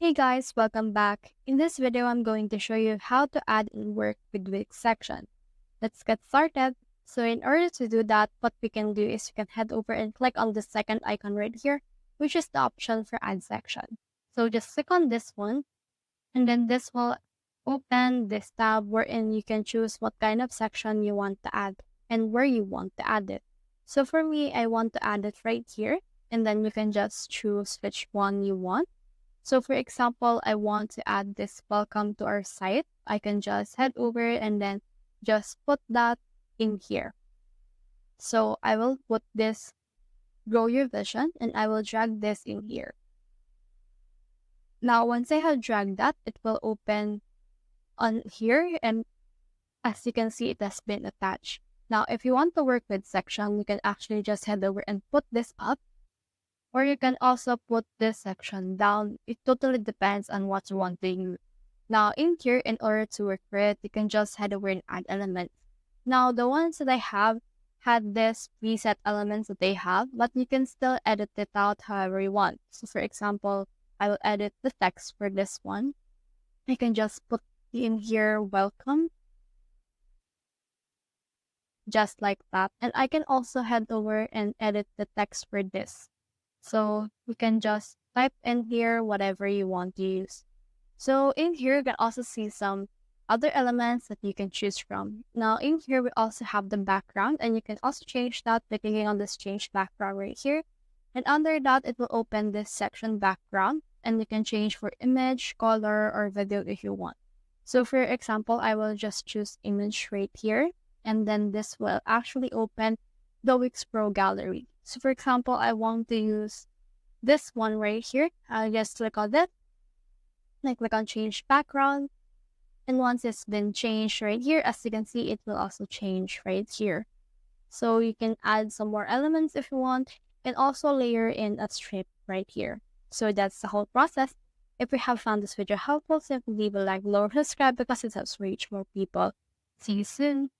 Hey guys, welcome back. In this video, I'm going to show you how to add and work with Wix section. Let's get started. So in order to do that, what we can do is we can head over and click on the second icon right here, which is the option for add section. So just click on this one, and then this will open this tab wherein you can choose what kind of section you want to add and where you want to add it. So for me, I want to add it right here, and then you can just choose which one you want. So for example, I want to add this welcome to our site. I can just head over and then just put that in here. So I will put this grow your vision and I will drag this in here. Now, once I have dragged that, it will open on here, and as you can see, it has been attached. Now, if you want to work with section, you can actually just head over and put this up, or you can also put this section down. It totally depends on what you want to use. Now, in here, in order to work with it, you can just head over and add elements. Now, the ones that I have had this preset elements that they have, but you can still edit it out however you want. So for example, I will edit the text for this one. I can just put in here, welcome, just like that. And I can also head over and edit the text for this. So you can just type in here whatever you want to use. So in here, you can also see some other elements that you can choose from. Now in here, we also have the background, and you can also change that by clicking on this change background right here. And under that, it will open this section background, and you can change for image, color, or video if you want. So for example, I will just choose image right here, and then this will actually open the Wix Pro gallery. So for example, I want to use this one right here. I'll just click on it. I click on change background. And once it's been changed right here, as you can see, it will also change right here. So you can add some more elements if you want, and also layer in a strip right here. So that's the whole process. If you have found this video helpful, simply leave a like below or subscribe because it helps reach more people. See you soon.